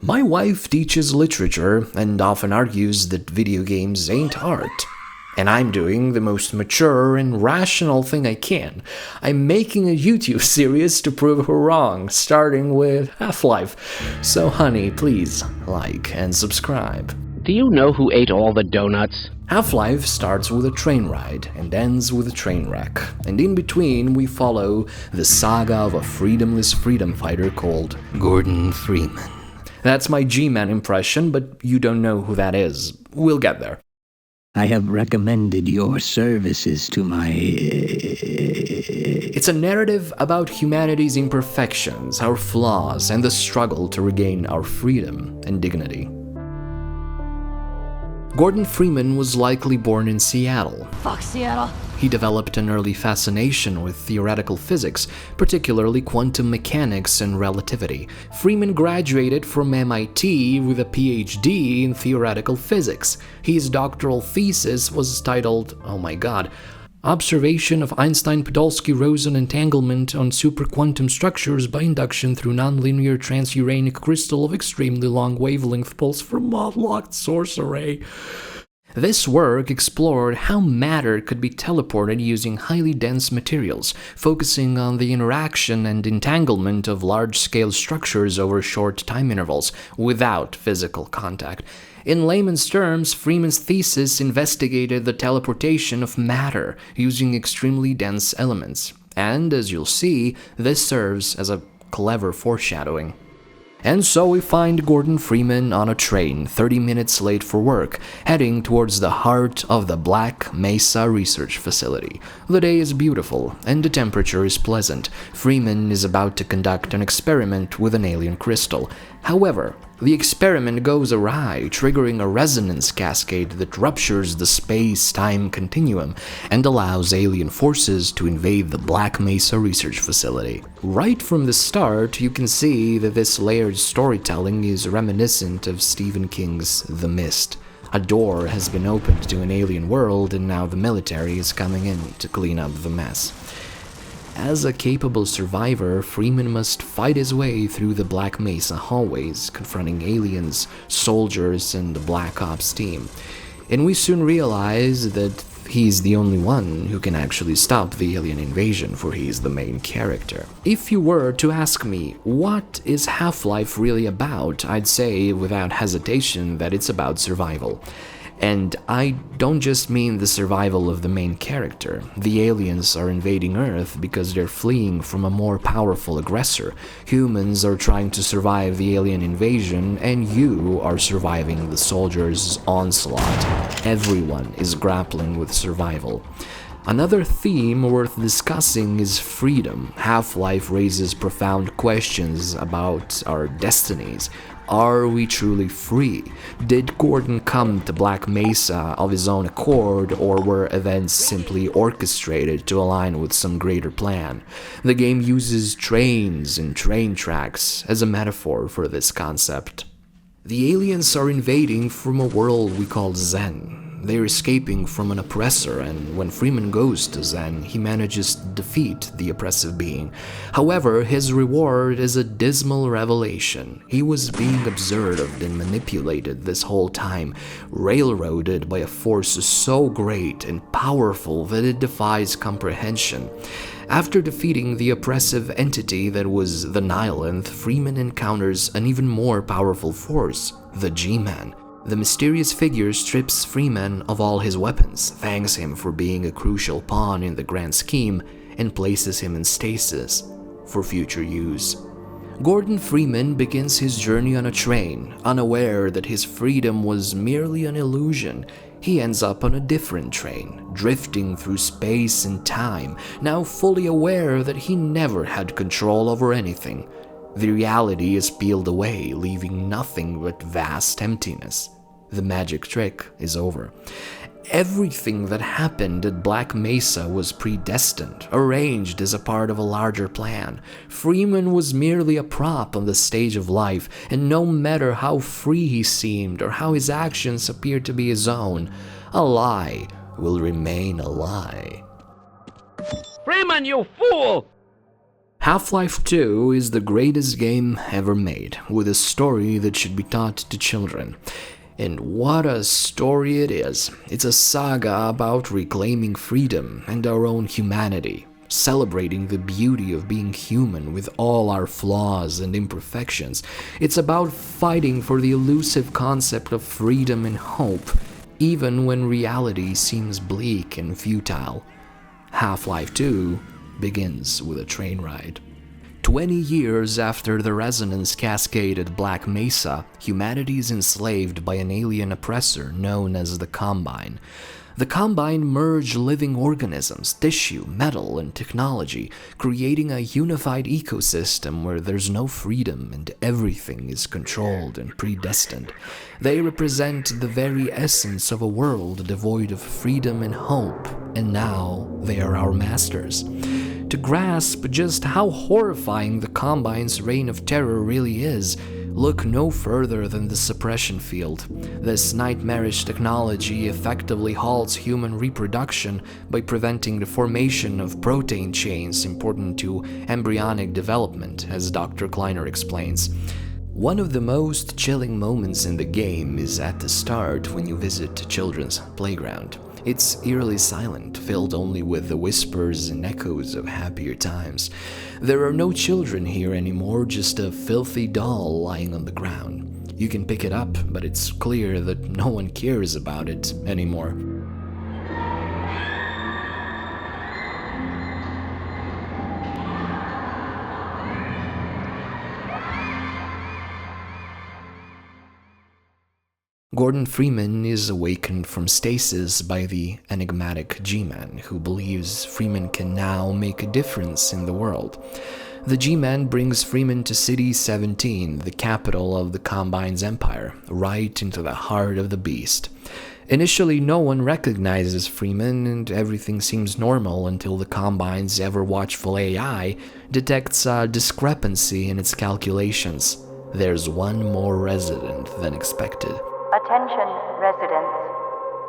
My wife teaches literature and often argues that video games ain't art. And I'm doing the most mature and rational thing I can. I'm making a YouTube series to prove her wrong, starting with Half-Life. So honey, please like and subscribe. Do you know who ate all the donuts? Half-Life starts with a train ride and ends with a train wreck, and in between we follow the saga of a freedomless freedom fighter called Gordon Freeman. That's my G-Man impression, but you don't know who that is. We'll get there. I have recommended your services to my... It's a narrative about humanity's imperfections, our flaws, and the struggle to regain our freedom and dignity. Gordon Freeman was likely born in Seattle. Fuck Seattle. He developed an early fascination with theoretical physics, particularly quantum mechanics and relativity. Freeman graduated from MIT with a PhD in theoretical physics. His doctoral thesis was titled, oh my god, Observation of Einstein-Podolsky-Rosen Entanglement on Superquantum Structures by Induction through Nonlinear Transuranic Crystal of Extremely Long Wavelength Pulse from Mod-Locked Source Array. This work explored how matter could be teleported using highly dense materials, focusing on the interaction and entanglement of large-scale structures over short time intervals, without physical contact. In layman's terms, Freeman's thesis investigated the teleportation of matter using extremely dense elements. And, as you'll see, this serves as a clever foreshadowing. And so we find Gordon Freeman on a train, 30 minutes late for work, heading towards the heart of the Black Mesa research facility. The day is beautiful, and the temperature is pleasant. Freeman is about to conduct an experiment with an alien crystal. However, the experiment goes awry, triggering a resonance cascade that ruptures the space-time continuum and allows alien forces to invade the Black Mesa research facility. Right from the start, you can see that this layered storytelling is reminiscent of Stephen King's The Mist. A door has been opened to an alien world, and now the military is coming in to clean up the mess. As a capable survivor, Freeman must fight his way through the Black Mesa hallways, confronting aliens, soldiers, and the Black Ops team. And we soon realize that he's the only one who can actually stop the alien invasion, for he's the main character. If you were to ask me, what is Half-Life really about, I'd say without hesitation that it's about survival. And I don't just mean the survival of the main character. The aliens are invading Earth because they're fleeing from a more powerful aggressor. Humans are trying to survive the alien invasion, and you are surviving the soldiers' onslaught. Everyone is grappling with survival. Another theme worth discussing is freedom. Half-Life raises profound questions about our destinies. Are we truly free? Did Gordon come to Black Mesa of his own accord, or were events simply orchestrated to align with some greater plan? The game uses trains and train tracks as a metaphor for this concept. The aliens are invading from a world we call Zen. They're escaping from an oppressor, and when Freeman goes to Zen, he manages to defeat the oppressive being. However, his reward is a dismal revelation. He was being observed and manipulated this whole time, railroaded by a force so great and powerful that it defies comprehension. After defeating the oppressive entity that was the Nihilith, Freeman encounters an even more powerful force, the G-Man. The mysterious figure strips Freeman of all his weapons, thanks him for being a crucial pawn in the grand scheme, and places him in stasis for future use. Gordon Freeman begins his journey on a train, unaware that his freedom was merely an illusion. He ends up on a different train, drifting through space and time, now fully aware that he never had control over anything. The reality is peeled away, leaving nothing but vast emptiness. The magic trick is over. Everything that happened at Black Mesa was predestined, arranged as a part of a larger plan. Freeman was merely a prop on the stage of life, and no matter how free he seemed or how his actions appeared to be his own, a lie will remain a lie. Freeman, you fool! Half-Life 2 is the greatest game ever made, with a story that should be taught to children. And what a story it is. It's a saga about reclaiming freedom and our own humanity, celebrating the beauty of being human with all our flaws and imperfections. It's about fighting for the elusive concept of freedom and hope, even when reality seems bleak and futile. Half-Life 2 begins with a train ride. 20 years after the resonance cascade at Black Mesa, humanity is enslaved by an alien oppressor known as the Combine. The Combine merge living organisms, tissue, metal, and technology, creating a unified ecosystem where there's no freedom and everything is controlled and predestined. They represent the very essence of a world devoid of freedom and hope, and now they are our masters. To grasp just how horrifying the Combine's reign of terror really is, look no further than the suppression field. This nightmarish technology effectively halts human reproduction by preventing the formation of protein chains important to embryonic development, as Dr. Kleiner explains. One of the most chilling moments in the game is at the start when you visit a children's playground. It's eerily silent, filled only with the whispers and echoes of happier times. There are no children here anymore, just a filthy doll lying on the ground. You can pick it up, but it's clear that no one cares about it anymore. Gordon Freeman is awakened from stasis by the enigmatic G-Man, who believes Freeman can now make a difference in the world. The G-Man brings Freeman to City 17, the capital of the Combine's empire, right into the heart of the beast. Initially, no one recognizes Freeman, and everything seems normal until the Combine's ever-watchful AI detects a discrepancy in its calculations. There's one more resident than expected. Attention, residents.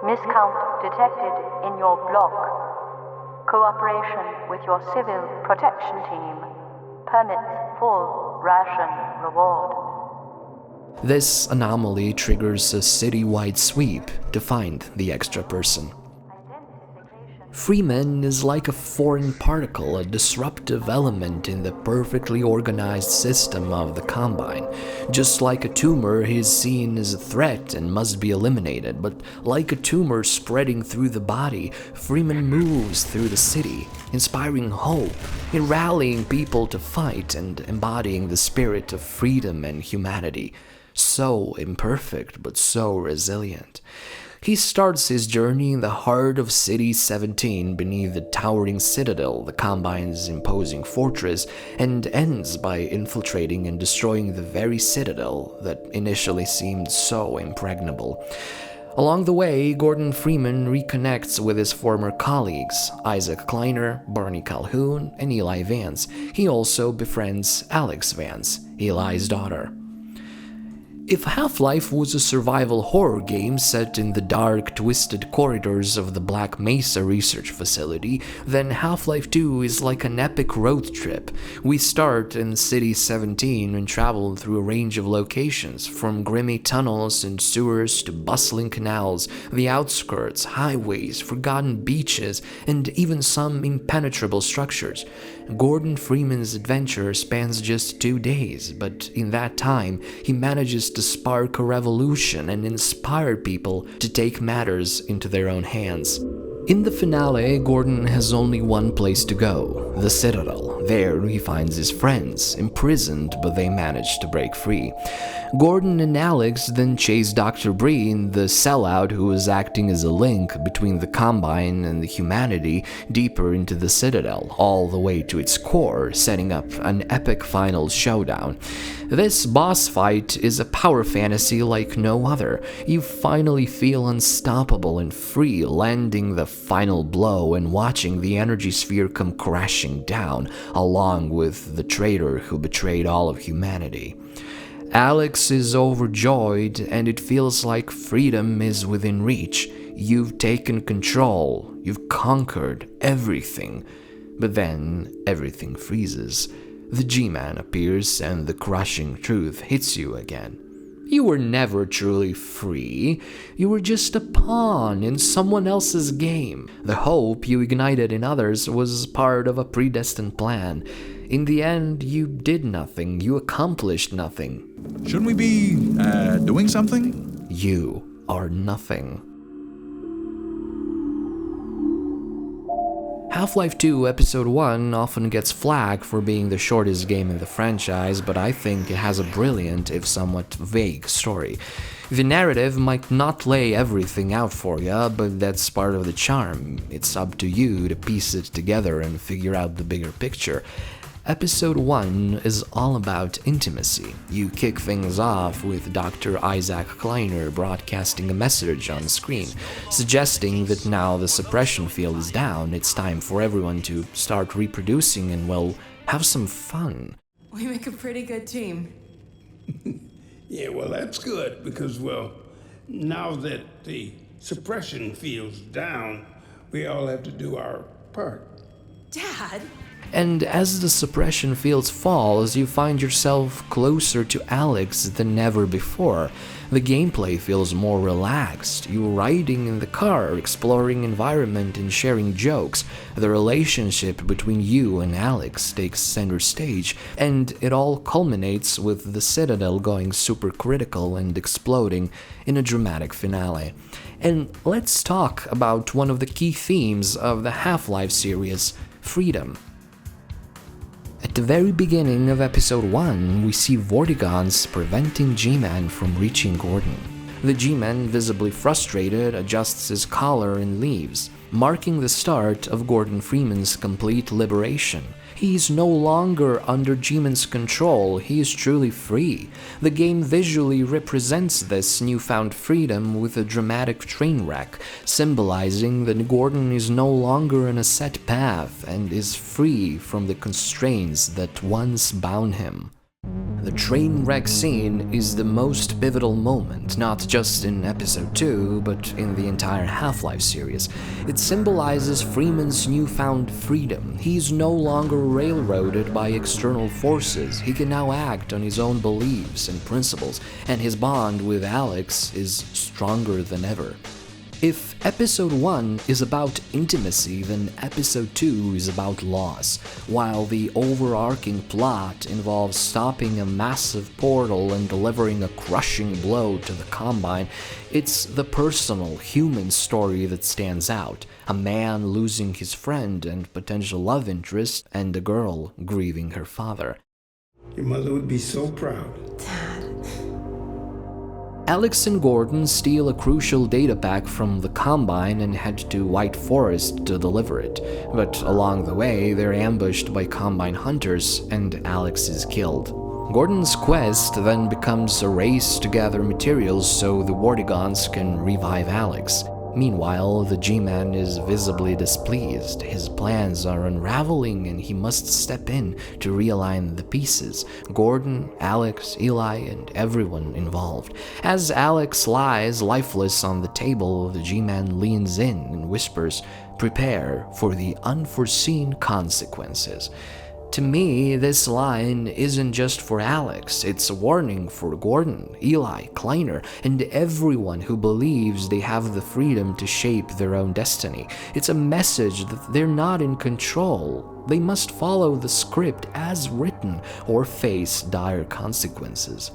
Miscount detected in your block. Cooperation with your civil protection team permits full ration reward. This anomaly triggers a city-wide sweep to find the extra person. Freeman is like a foreign particle, a disruptive element in the perfectly organized system of the Combine. Just like a tumor, he is seen as a threat and must be eliminated, but like a tumor spreading through the body, Freeman moves through the city, inspiring hope, in rallying people to fight and embodying the spirit of freedom and humanity. So imperfect, but so resilient. He starts his journey in the heart of City 17 beneath the towering Citadel, the Combine's imposing fortress, and ends by infiltrating and destroying the very Citadel that initially seemed so impregnable. Along the way, Gordon Freeman reconnects with his former colleagues, Isaac Kleiner, Barney Calhoun, and Eli Vance. He also befriends Alex Vance, Eli's daughter. If Half-Life was a survival horror game set in the dark, twisted corridors of the Black Mesa research facility, then Half-Life 2 is like an epic road trip. We start in City 17 and travel through a range of locations, from grimy tunnels and sewers to bustling canals, the outskirts, highways, forgotten beaches, and even some impenetrable structures. Gordon Freeman's adventure spans just 2 days, but in that time, he manages to spark a revolution and inspire people to take matters into their own hands. In the finale, Gordon has only one place to go, the Citadel. There, he finds his friends, imprisoned, but they manage to break free. Gordon and Alex then chase Dr. Breen, the sellout who is acting as a link between the Combine and the humanity, deeper into the Citadel, all the way to its core, setting up an epic final showdown. This boss fight is a power fantasy like no other. You finally feel unstoppable and free, landing the final blow and watching the energy sphere come crashing down, along with the traitor who betrayed all of humanity. Alex is overjoyed, and it feels like freedom is within reach. You've taken control, you've conquered everything. But then everything freezes. The G-Man appears and the crushing truth hits you again. You were never truly free. You were just a pawn in someone else's game. The hope you ignited in others was part of a predestined plan. In the end, you did nothing. You accomplished nothing. Shouldn't we be, doing something? You are nothing. Half-Life 2 Episode 1 often gets flagged for being the shortest game in the franchise, but I think it has a brilliant, if somewhat vague, story. The narrative might not lay everything out for you, but that's part of the charm. It's up to you to piece it together and figure out the bigger picture. Episode 1 is all about intimacy. You kick things off with Dr. Isaac Kleiner broadcasting a message on screen, suggesting that now the suppression field is down, it's time for everyone to start reproducing and, well, have some fun. We make a pretty good team. Yeah, well, that's good, because, well, now that the suppression field's down, we all have to do our part. Dad? And as the suppression fields falls, you find yourself closer to Alex than ever before. The gameplay feels more relaxed. You're riding in the car, exploring environment and sharing jokes. The relationship between you and Alex takes center stage, and it all culminates with the Citadel going super critical and exploding in a dramatic finale. And let's talk about one of the key themes of the Half-Life series, freedom. At the very beginning of Episode 1, we see Vortigaunts preventing G-Man from reaching Gordon. The G-Man, visibly frustrated, adjusts his collar and leaves, marking the start of Gordon Freeman's complete liberation. He is no longer under G-Man's control, he is truly free. The game visually represents this newfound freedom with a dramatic train wreck, symbolizing that Gordon is no longer on a set path and is free from the constraints that once bound him. The train wreck scene is the most pivotal moment, not just in Episode 2, but in the entire Half-Life series. It symbolizes Freeman's newfound freedom. He's no longer railroaded by external forces. He can now act on his own beliefs and principles, and his bond with Alex is stronger than ever. If Episode 1 is about intimacy, then Episode 2 is about loss. While the overarching plot involves stopping a massive portal and delivering a crushing blow to the Combine, it's the personal, human story that stands out. A man losing his friend and potential love interest, and a girl grieving her father. Your mother would be so proud. Alex and Gordon steal a crucial data pack from the Combine and head to White Forest to deliver it, but along the way they're ambushed by Combine hunters and Alex is killed. Gordon's quest then becomes a race to gather materials so the Vortigaunts can revive Alex. Meanwhile, the G-Man is visibly displeased. His plans are unraveling and he must step in to realign the pieces. Gordon, Alex, Eli, and everyone involved. As Alex lies lifeless on the table, the G-Man leans in and whispers, "Prepare for the unforeseen consequences." To me, this line isn't just for Alex, it's a warning for Gordon, Eli, Kleiner, and everyone who believes they have the freedom to shape their own destiny. It's a message that they're not in control. They must follow the script as written or face dire consequences.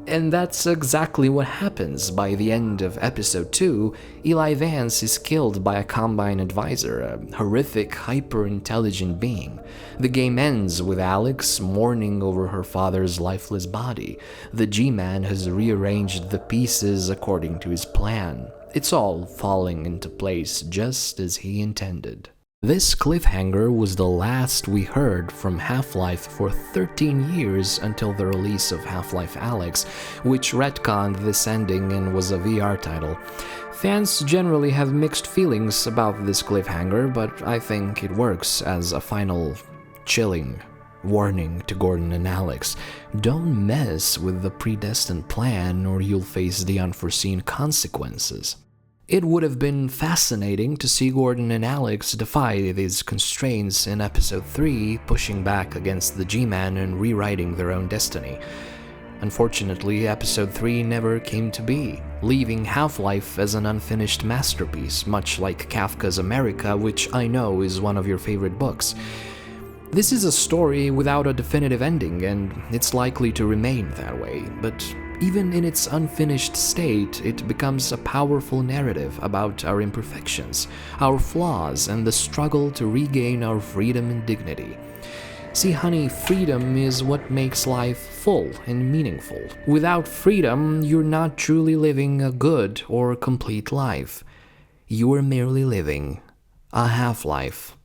And that's exactly what happens. By the end of Episode 2, Eli Vance is killed by a Combine advisor, a horrific, hyper-intelligent being. The game ends with Alex mourning over her father's lifeless body. The G-Man has rearranged the pieces according to his plan. It's all falling into place just as he intended. This cliffhanger was the last we heard from Half-Life for 13 years until the release of Half-Life Alyx, which retconned this ending and was a VR title. Fans generally have mixed feelings about this cliffhanger, but I think it works as a final, chilling warning to Gordon and Alex. Don't mess with the predestined plan or you'll face the unforeseen consequences. It would have been fascinating to see Gordon and Alex defy these constraints in episode 3, pushing back against the G-Man and rewriting their own destiny. Unfortunately, episode 3 never came to be, leaving Half-Life as an unfinished masterpiece, much like Kafka's America, which I know is one of your favorite books. This is a story without a definitive ending, and it's likely to remain that way, but even in its unfinished state, it becomes a powerful narrative about our imperfections, our flaws, and the struggle to regain our freedom and dignity. See, honey, freedom is what makes life full and meaningful. Without freedom, you're not truly living a good or complete life. You are merely living a half-life.